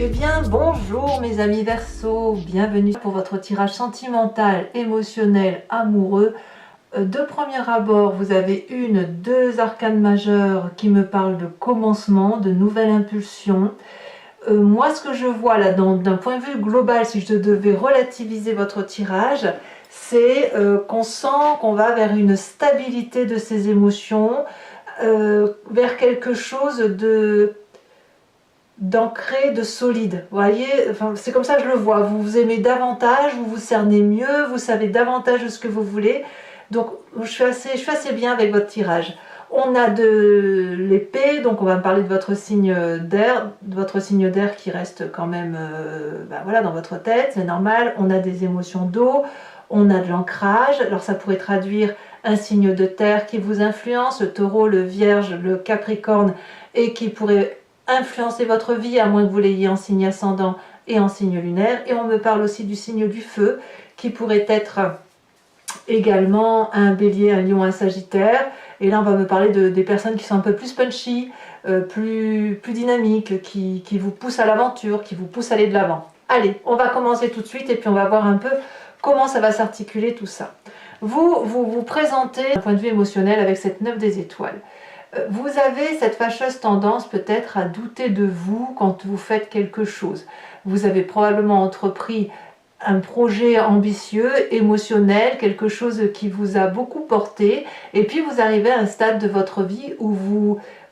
Eh bien, bonjour mes amis Verseau, bienvenue pour votre tirage sentimental, émotionnel, amoureux. De premier abord, vous avez deux arcanes majeures qui me parlent de commencement, de nouvelle impulsion. Moi, ce que je vois là, d'un point de vue global, si je devais relativiser votre tirage, c'est qu'on sent qu'on va vers une stabilité de ses émotions, vers quelque chose d'ancré, de solide. Vous voyez, enfin, c'est comme ça que je le vois. Vous vous aimez davantage, vous vous cernez mieux, vous savez davantage de ce que vous voulez. Donc, je suis assez bien avec votre tirage. On a de l'épée, donc on va me parler de votre signe d'air qui reste quand même voilà, dans votre tête, c'est normal. On a des émotions d'eau, on a de l'ancrage. Alors ça pourrait traduire un signe de terre qui vous influence, le taureau, le vierge, le capricorne, et qui pourrait influencer votre vie à moins que vous l'ayez en signe ascendant et en signe lunaire. Et on me parle aussi du signe du feu qui pourrait être également un bélier, un lion, un sagittaire. Et là on va me parler des personnes qui sont un peu plus punchy, plus dynamiques, qui vous poussent à l'aventure, qui vous poussent à aller de l'avant. Allez, on va commencer tout de suite et puis on va voir un peu comment ça va s'articuler tout ça. Vous présentez d'un point de vue émotionnel avec cette 9 des étoiles. Vous avez cette fâcheuse tendance peut-être à douter de vous quand vous faites quelque chose. Vous avez probablement entrepris un projet ambitieux, émotionnel, quelque chose qui vous a beaucoup porté, et puis vous arrivez à un stade de votre vie où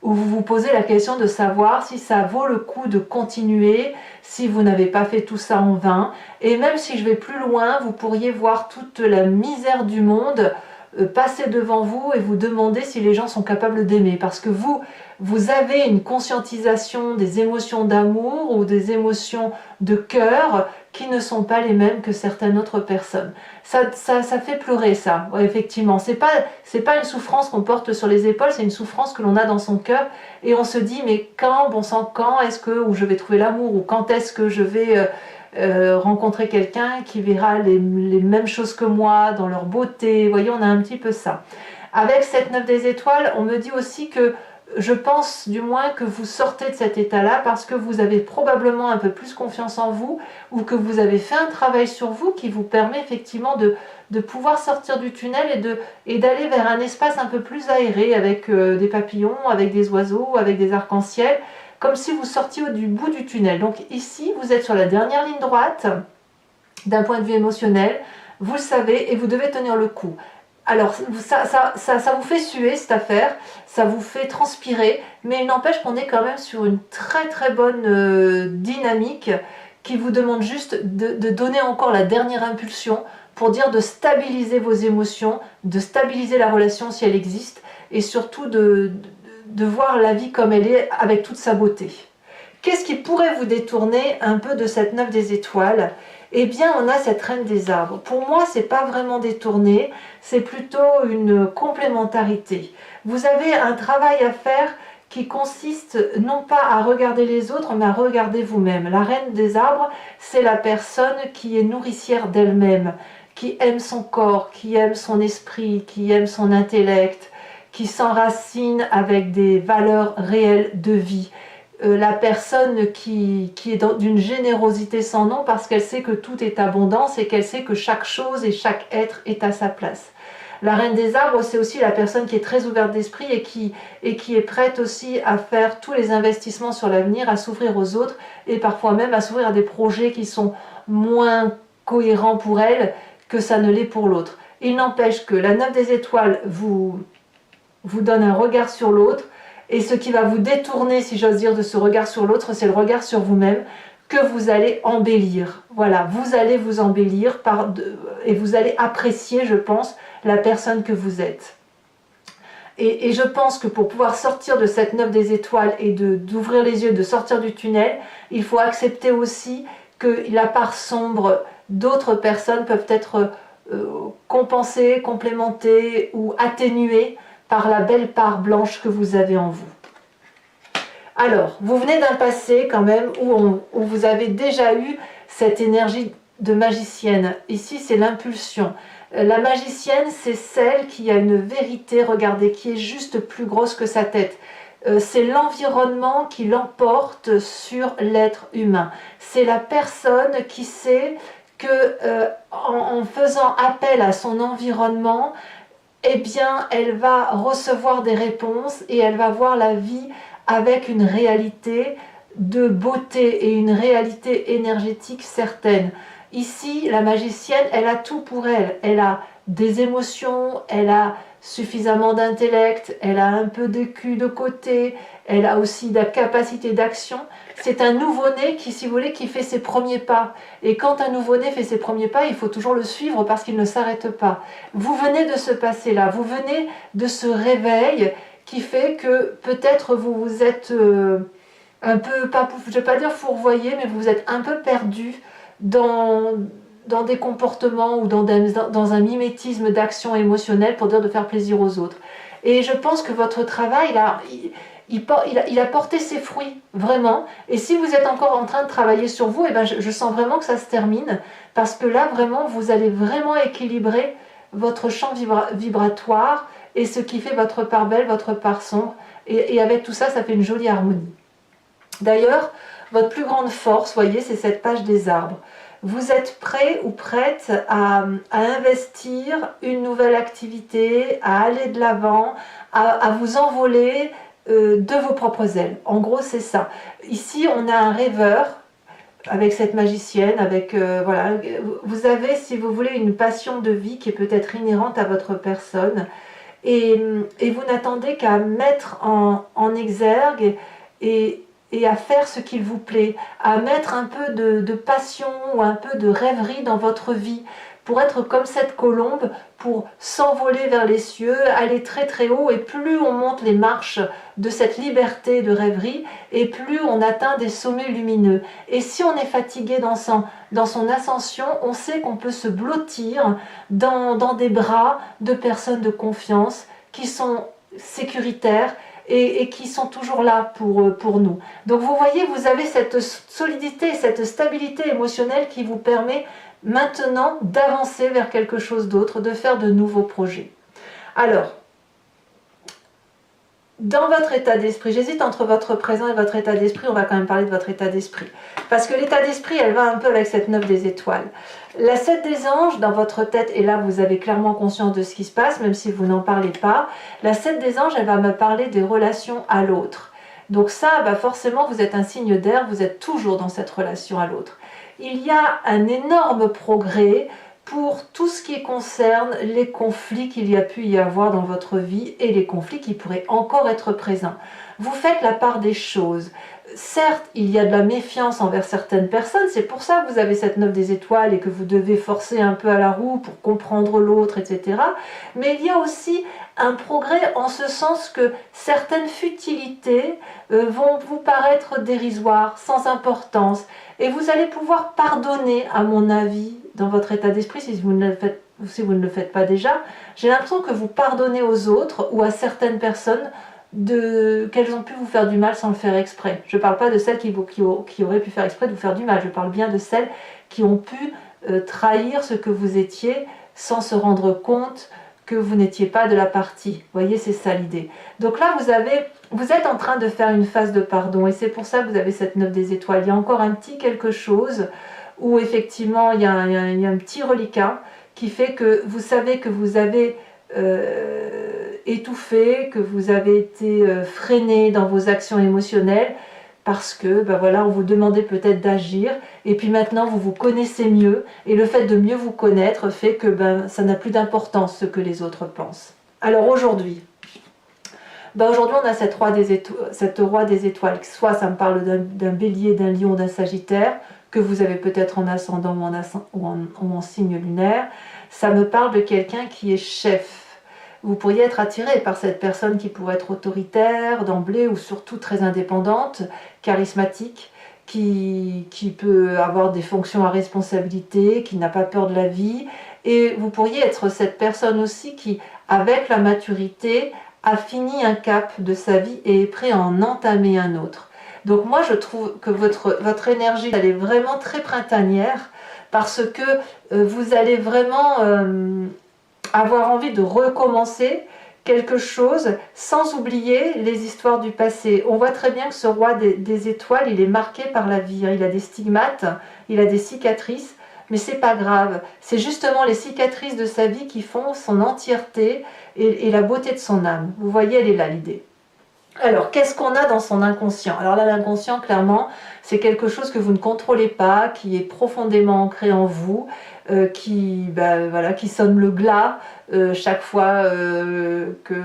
vous posez la question de savoir si ça vaut le coup de continuer, si vous n'avez pas fait tout ça en vain. Et même si je vais plus loin, vous pourriez voir toute la misère du monde passer devant vous et vous demander si les gens sont capables d'aimer, parce que vous avez une conscientisation des émotions d'amour ou des émotions de cœur qui ne sont pas les mêmes que certaines autres personnes. Ça fait pleurer, ça. Ouais, effectivement, c'est pas une souffrance qu'on porte sur les épaules, c'est une souffrance que l'on a dans son cœur, et on se dit mais quand, bon sang, quand est-ce que où je vais trouver l'amour, ou quand est-ce que je vais rencontrer quelqu'un qui verra les mêmes choses que moi dans leur beauté. Vous voyez, on a un petit peu ça. Avec cette 9 des étoiles, on me dit aussi que je pense du moins que vous sortez de cet état-là parce que vous avez probablement un peu plus confiance en vous, ou que vous avez fait un travail sur vous qui vous permet effectivement de pouvoir sortir du tunnel et d'aller vers un espace un peu plus aéré avec des papillons, avec des oiseaux, avec des arcs-en-ciel, comme si vous sortiez du bout du tunnel. Donc ici, vous êtes sur la dernière ligne droite d'un point de vue émotionnel, vous le savez, et vous devez tenir le coup. Alors ça vous fait suer cette affaire, ça vous fait transpirer, mais il n'empêche qu'on est quand même sur une très bonne dynamique qui vous demande juste de donner encore la dernière impulsion pour dire de stabiliser vos émotions, de stabiliser la relation si elle existe, et surtout de voir la vie comme elle est avec toute sa beauté. Qu'est-ce qui pourrait vous détourner un peu de cette 9 des étoiles ? Eh bien, on a cette reine des arbres. Pour moi, c'est pas vraiment détourné, c'est plutôt une complémentarité. Vous avez un travail à faire qui consiste non pas à regarder les autres, mais à regarder vous-même. La reine des arbres, c'est la personne qui est nourricière d'elle-même, qui aime son corps, qui aime son esprit, qui aime son intellect, qui s'enracine avec des valeurs réelles de vie. La personne qui est d'une générosité sans nom parce qu'elle sait que tout est abondance et qu'elle sait que chaque chose et chaque être est à sa place. La reine des arbres, c'est aussi la personne qui est très ouverte d'esprit et qui est prête aussi à faire tous les investissements sur l'avenir, à s'ouvrir aux autres et parfois même à s'ouvrir à des projets qui sont moins cohérents pour elle que ça ne l'est pour l'autre. Il n'empêche que la 9 des étoiles vous donne un regard sur l'autre, et ce qui va vous détourner, si j'ose dire, de ce regard sur l'autre, c'est le regard sur vous-même que vous allez embellir. Voilà, vous allez vous embellir et vous allez apprécier, je pense, la personne que vous êtes. Et je pense que pour pouvoir sortir de cette 9 des étoiles et d'ouvrir les yeux, de sortir du tunnel, il faut accepter aussi que la part sombre d'autres personnes peuvent être compensées, complémentées ou atténuées par la belle part blanche que vous avez en vous. Alors, vous venez d'un passé quand même où vous avez déjà eu cette énergie de magicienne. Ici, c'est l'impulsion. La magicienne, c'est celle qui a une vérité, regardez, qui est juste plus grosse que sa tête. c'est l'environnement qui l'emporte sur l'être humain. C'est la personne qui sait que en faisant appel à son environnement, eh bien, elle va recevoir des réponses et elle va voir la vie avec une réalité de beauté et une réalité énergétique certaine. Ici, la magicienne, elle a tout pour elle. Elle a des émotions, elle a suffisamment d'intellect, elle a un peu de cul de côté, elle a aussi de la capacité d'action. C'est un nouveau-né qui, si vous voulez, qui fait ses premiers pas. Et quand un nouveau-né fait ses premiers pas, il faut toujours le suivre parce qu'il ne s'arrête pas. Vous venez de ce passé-là, vous venez de ce réveil qui fait que peut-être vous vous êtes un peu, pas, je ne vais pas dire fourvoyé, mais vous êtes un peu perdu dans des comportements ou dans un mimétisme d'action émotionnelle pour dire de faire plaisir aux autres. Et je pense que votre travail, là, il a porté ses fruits, vraiment. Et si vous êtes encore en train de travailler sur vous, eh ben je sens vraiment que ça se termine, parce que là, vraiment, vous allez vraiment équilibrer votre champ vibratoire et ce qui fait votre part belle, votre part sombre. Et avec tout ça, ça fait une jolie harmonie. D'ailleurs, votre plus grande force, voyez, c'est cette page des arbres. Vous êtes prêt ou prête à investir une nouvelle activité, à aller de l'avant, à vous envoler de vos propres ailes. En gros, c'est ça. Ici, on a un rêveur avec cette magicienne, avec voilà. Vous avez, si vous voulez, une passion de vie qui est peut-être inhérente à votre personne, et vous n'attendez qu'à mettre en exergue et à faire ce qu'il vous plaît, à mettre un peu de passion ou un peu de rêverie dans votre vie, pour être comme cette colombe, pour s'envoler vers les cieux, aller très très haut, et plus on monte les marches de cette liberté de rêverie, et plus on atteint des sommets lumineux. Et si on est fatigué dans son ascension, on sait qu'on peut se blottir dans des bras de personnes de confiance qui sont sécuritaires, et qui sont toujours là pour nous. Donc vous voyez, vous avez cette solidité, cette stabilité émotionnelle qui vous permet maintenant d'avancer vers quelque chose d'autre, de faire de nouveaux projets. Alors, dans votre état d'esprit, j'hésite entre votre présent et votre état d'esprit, on va quand même parler de votre état d'esprit. Parce que l'état d'esprit, elle va un peu avec cette 9 des étoiles. La 7 des anges, dans votre tête, et là vous avez clairement conscience de ce qui se passe, même si vous n'en parlez pas, la 7 des anges, elle va me parler des relations à l'autre. Donc ça, bah forcément, vous êtes un signe d'air, vous êtes toujours dans cette relation à l'autre. Il y a un énorme progrès pour tout ce qui concerne les conflits qu'il y a pu y avoir dans votre vie et les conflits qui pourraient encore être présents. Vous faites la part des choses. Certes, il y a de la méfiance envers certaines personnes, c'est pour ça que vous avez cette 9 des étoiles et que vous devez forcer un peu à la roue pour comprendre l'autre, etc. Mais il y a aussi un progrès en ce sens que certaines futilités vont vous paraître dérisoires, sans importance, et vous allez pouvoir pardonner, à mon avis, dans votre état d'esprit, si vous ne le faites pas déjà. J'ai l'impression que vous pardonnez aux autres ou à certaines personnes qu'elles ont pu vous faire du mal sans le faire exprès. Je ne parle pas de celles qui auraient pu faire exprès de vous faire du mal, je parle bien de celles qui ont pu trahir ce que vous étiez sans se rendre compte que vous n'étiez pas de la partie. Vous voyez, c'est ça l'idée. Donc là, vous êtes en train de faire une phase de pardon, et c'est pour ça que vous avez cette 9 des étoiles. Il y a encore un petit quelque chose où effectivement il y a un petit reliquat qui fait que vous savez que vous avez étouffé, que vous avez été freiné dans vos actions émotionnelles parce que ben voilà, on vous demandait peut-être d'agir, et puis maintenant vous vous connaissez mieux, et le fait de mieux vous connaître fait que ben, ça n'a plus d'importance ce que les autres pensent. Alors aujourd'hui, aujourd'hui on a cette roi des étoiles, soit ça me parle d'un bélier, d'un lion, d'un sagittaire, que vous avez peut-être en ascendant ou en signe lunaire. Ça me parle de quelqu'un qui est chef. Vous pourriez être attiré par cette personne qui pourrait être autoritaire d'emblée, ou surtout très indépendante, charismatique, qui peut avoir des fonctions à responsabilité, qui n'a pas peur de la vie. Et vous pourriez être cette personne aussi qui, avec la maturité, a fini un cap de sa vie et est prêt à en entamer un autre. Donc moi je trouve que votre énergie, elle est vraiment très printanière, parce que vous allez vraiment avoir envie de recommencer quelque chose sans oublier les histoires du passé. On voit très bien que ce roi des étoiles, il est marqué par la vie. Il a des stigmates, il a des cicatrices, mais c'est pas grave. C'est justement les cicatrices de sa vie qui font son entièreté et la beauté de son âme. Vous voyez, elle est là l'idée. Alors, qu'est-ce qu'on a dans son inconscient? Alors là, l'inconscient, clairement, c'est quelque chose que vous ne contrôlez pas, qui est profondément ancré en vous, voilà, qui sonne le glas chaque fois qu'il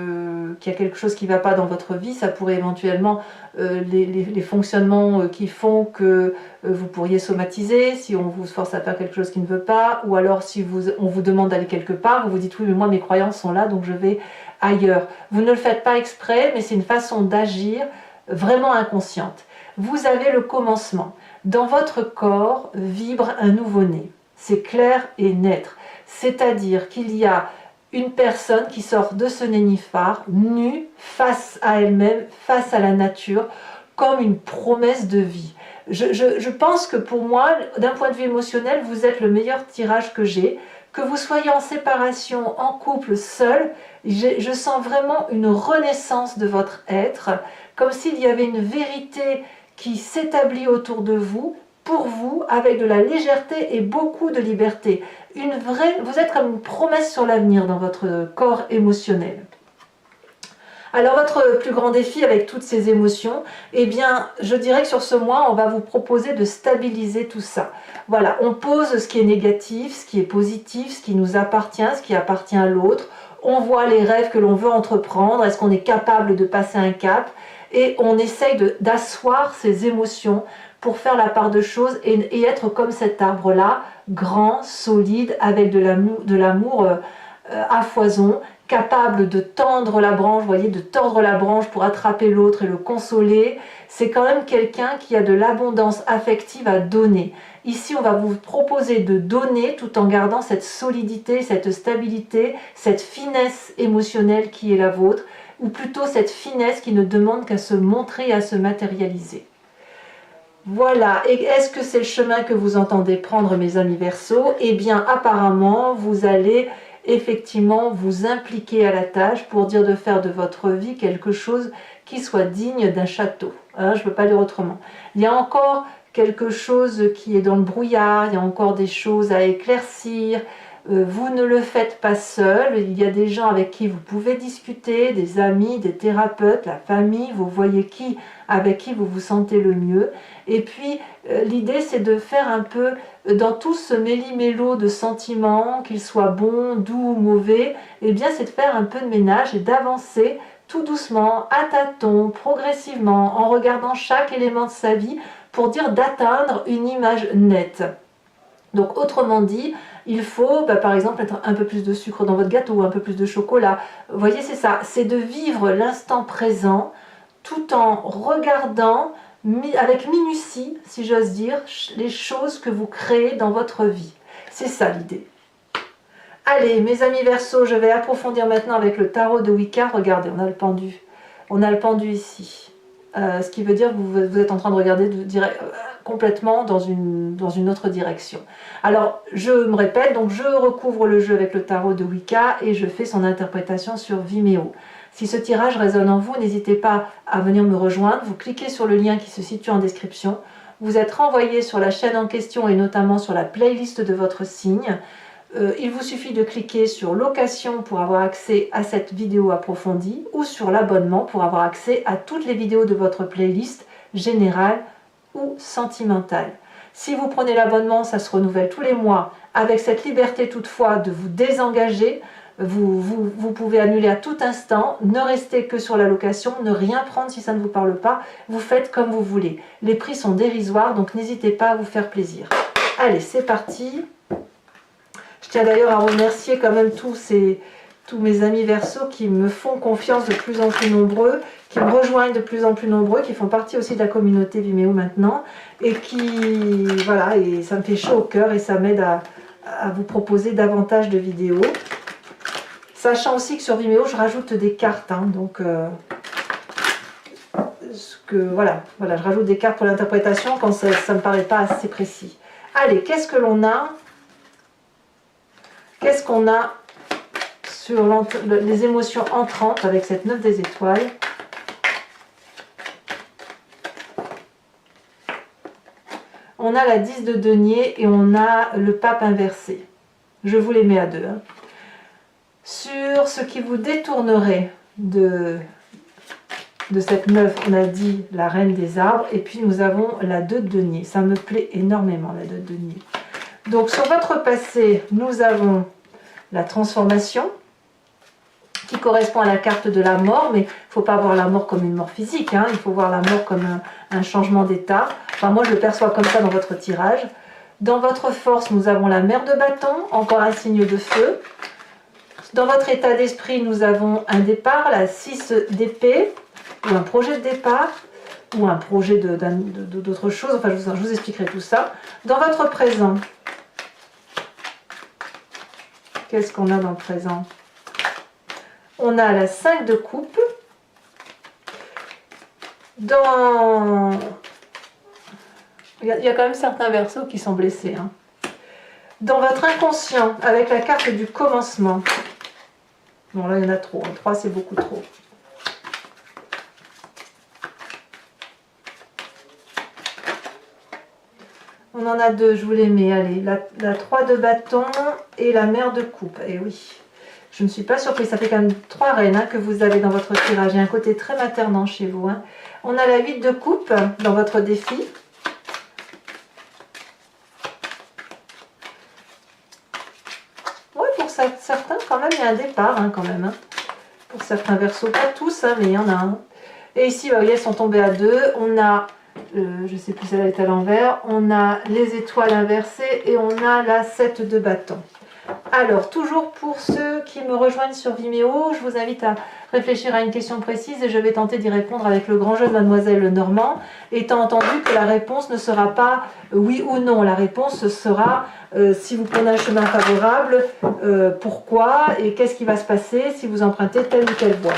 y a quelque chose qui ne va pas dans votre vie. Ça pourrait éventuellement, les fonctionnements qui font que vous pourriez somatiser, si on vous force à faire quelque chose qui ne veut pas, ou alors si on vous demande d'aller quelque part, vous vous dites oui, mais moi mes croyances sont là, donc je vais ailleurs. Vous ne le faites pas exprès, mais c'est une façon d'agir vraiment inconsciente. Vous avez le commencement. Dans votre corps vibre un nouveau-né. C'est clair et net. C'est-à-dire qu'il y a une personne qui sort de ce nénuphar, nue, face à elle-même, face à la nature, comme une promesse de vie. Je pense que pour moi, d'un point de vue émotionnel, vous êtes le meilleur tirage que j'ai. Que vous soyez en séparation, en couple, seul, je sens vraiment une renaissance de votre être, comme s'il y avait une vérité qui s'établit autour de vous, pour vous, avec de la légèreté et beaucoup de liberté. Vous êtes comme une promesse sur l'avenir dans votre corps émotionnel. Alors votre plus grand défi avec toutes ces émotions, eh bien je dirais que sur ce mois, on va vous proposer de stabiliser tout ça. Voilà, on pose ce qui est négatif, ce qui est positif, ce qui nous appartient, ce qui appartient à l'autre. On voit les rêves que l'on veut entreprendre, est-ce qu'on est capable de passer un cap? Et on essaye d'asseoir ces émotions pour faire la part de choses et être comme cet arbre-là, grand, solide, avec de l'amour à foison, capable de tendre la branche, vous voyez, de tordre la branche pour attraper l'autre et le consoler. C'est quand même quelqu'un qui a de l'abondance affective à donner. Ici, on va vous proposer de donner tout en gardant cette solidité, cette stabilité, cette finesse émotionnelle qui est la vôtre, ou plutôt cette finesse qui ne demande qu'à se montrer et à se matérialiser. Voilà, et est-ce que c'est le chemin que vous entendez prendre, mes amis Verseaux? Eh bien, apparemment, vous allez effectivement vous impliquer à la tâche pour dire de faire de votre vie quelque chose qui soit digne d'un château. Hein, je ne peux pas dire autrement. Il y a encore quelque chose qui est dans le brouillard, il y a encore des choses à éclaircir. Vous ne le faites pas seul, il y a des gens avec qui vous pouvez discuter, des amis, des thérapeutes, la famille, vous voyez avec qui vous vous sentez le mieux. Et puis l'idée c'est de faire un peu dans tout ce méli-mélo de sentiments, qu'ils soient bons, doux ou mauvais, eh bien c'est de faire un peu de ménage et d'avancer tout doucement, à tâtons, progressivement, en regardant chaque élément de sa vie pour dire d'atteindre une image nette. Donc autrement dit, il faut par exemple mettre un peu plus de sucre dans votre gâteau, un peu plus de chocolat. Vous voyez, c'est ça, c'est de vivre l'instant présent tout en regardant avec minutie, si j'ose dire, les choses que vous créez dans votre vie. C'est ça l'idée. Allez, mes amis Verseaux, je vais approfondir maintenant avec le tarot de Wicca. Regardez, on a le pendu. On a le pendu ici. Ce qui veut dire que vous êtes en train de regarder complètement dans une autre direction. Alors, je me répète, donc je recouvre le jeu avec le tarot de Wicca et je fais son interprétation sur Vimeo. Si ce tirage résonne en vous, n'hésitez pas à venir me rejoindre. Vous cliquez sur le lien qui se situe en description. Vous êtes renvoyé sur la chaîne en question et notamment sur la playlist de votre signe. Il vous suffit de cliquer sur location pour avoir accès à cette vidéo approfondie ou sur l'abonnement pour avoir accès à toutes les vidéos de votre playlist générale ou sentimentale. Si vous prenez l'abonnement, ça se renouvelle tous les mois avec cette liberté toutefois de vous désengager. Vous pouvez annuler à tout instant, ne restez que sur la location, ne rien prendre si ça ne vous parle pas, vous faites comme vous voulez. Les prix sont dérisoires, donc n'hésitez pas à vous faire plaisir. Allez, c'est parti. Je tiens d'ailleurs à remercier quand même tous mes amis Verseaux qui me font confiance de plus en plus nombreux, qui me rejoignent de plus en plus nombreux, qui font partie aussi de la communauté Vimeo maintenant, et voilà, et ça me fait chaud au cœur et ça m'aide à vous proposer davantage de vidéos. Sachant aussi que sur Vimeo, je rajoute des cartes, hein, donc voilà, je rajoute des cartes pour l'interprétation quand ça ne me paraît pas assez précis. Allez, qu'est-ce que l'on a? Qu'est-ce qu'on a sur les émotions entrantes avec cette 9 des étoiles. On a la 10 de denier et on a le pape inversé. Je vous les mets à deux. Hein. Sur ce qui vous détournerait de cette 9, on a dit la reine des arbres. Et puis nous avons la 2 de denier. Ça me plaît énormément, la 2 de denier. Donc sur votre passé, nous avons la transformation qui correspond à la carte de la mort, mais il ne faut pas voir la mort comme une mort physique, hein, il faut voir la mort comme un changement d'état. Enfin, moi je le perçois comme ça dans votre tirage. Dans votre force, nous avons la mer de bâton, encore un signe de feu. Dans votre état d'esprit, nous avons un départ, la 6 d'épée, ou un projet de départ, ou un projet d'autre chose, enfin je vous expliquerai tout ça. Dans votre présent, qu'est-ce qu'on a dans le présent? On a la 5 de coupe. Il y a quand même certains verseaux qui sont blessés. Hein. Dans votre inconscient, avec la carte du commencement. Bon, là, il y en a trop. 3, c'est beaucoup trop. On en a 2, je vous les mets. Allez, la 3 de bâton et la mer de coupe. Et oui. Je ne suis pas surprise, ça fait quand même 3 reines hein, que vous avez dans votre tirage. Il y a un côté très maternant chez vous. Hein. On a la 8 de coupe dans votre défi. Oui, pour certains, quand même, il y a un départ, hein, quand même. Hein. Pour certains versos, pas tous, hein, mais il y en a un. Et ici, bah, oui, elles sont tombées à 2. On a, je ne sais plus si elle est à l'envers, on a les étoiles inversées et on a la 7 de bâton. Alors, toujours pour ceux qui me rejoignent sur Vimeo, je vous invite à réfléchir à une question précise et je vais tenter d'y répondre avec le grand jeu de Mademoiselle Normand, étant entendu que la réponse ne sera pas oui ou non. La réponse sera si vous prenez un chemin favorable, pourquoi et qu'est-ce qui va se passer si vous empruntez telle ou telle voie.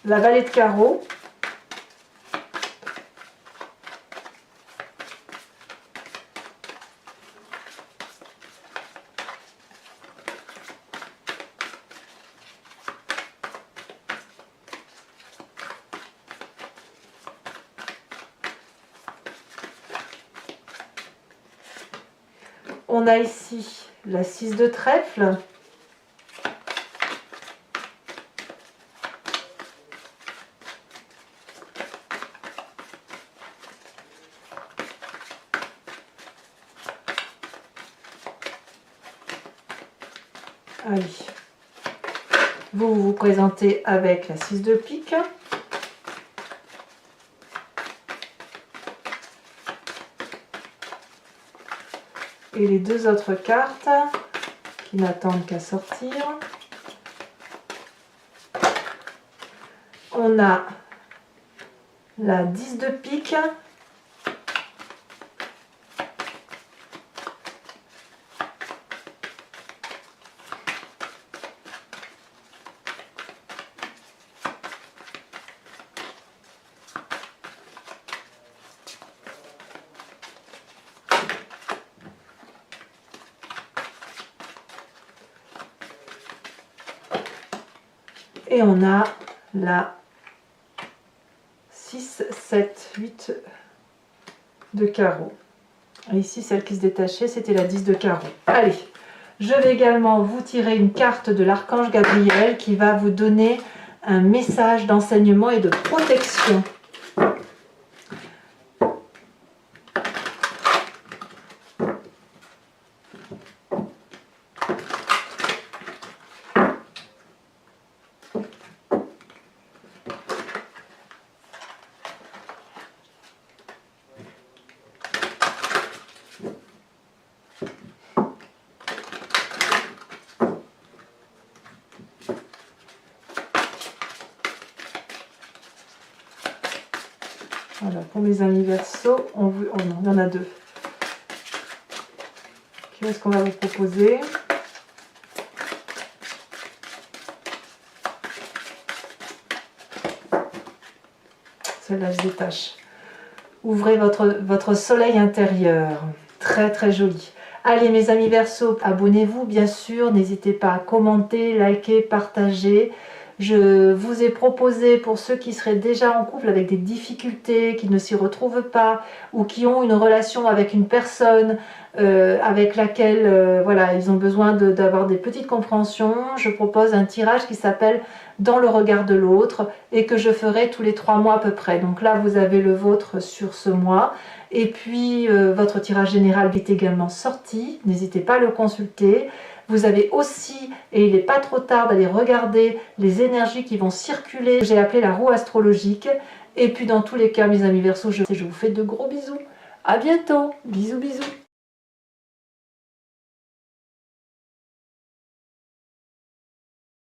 La vallée de carreau. On a ici la 6 de trèfle. Allez, vous vous présentez avec la 6 de pique. Et les 2 autres cartes qui n'attendent qu'à sortir. On a la 10 de pique. Et on a la 6, 7, 8 de carreau. Et ici, celle qui se détachait, c'était la 10 de carreau. Allez, je vais également vous tirer une carte de l'archange Gabriel qui va vous donner un message d'enseignement et de protection. Voilà, pour mes amis Verseau, oh non, il y en a 2. Qu'est-ce qu'on va vous proposer? celle-là se détache. Ouvrez votre soleil intérieur. Très très joli. Allez mes amis Verseaux, abonnez-vous bien sûr, n'hésitez pas à commenter, liker, partager. Je vous ai proposé pour ceux qui seraient déjà en couple avec des difficultés, qui ne s'y retrouvent pas ou qui ont une relation avec une personne avec laquelle voilà, ils ont besoin d'avoir des petites compréhensions. Je propose un tirage qui s'appelle Dans le regard de l'autre et que je ferai tous les 3 mois à peu près. Donc là vous avez le vôtre sur ce mois et puis votre tirage général est également sorti, n'hésitez pas à le consulter. Vous avez aussi, et il n'est pas trop tard d'aller regarder les énergies qui vont circuler, j'ai appelé la roue astrologique. Et puis dans tous les cas mes amis Verseaux, je vous fais de gros bisous. À bientôt, bisous bisous.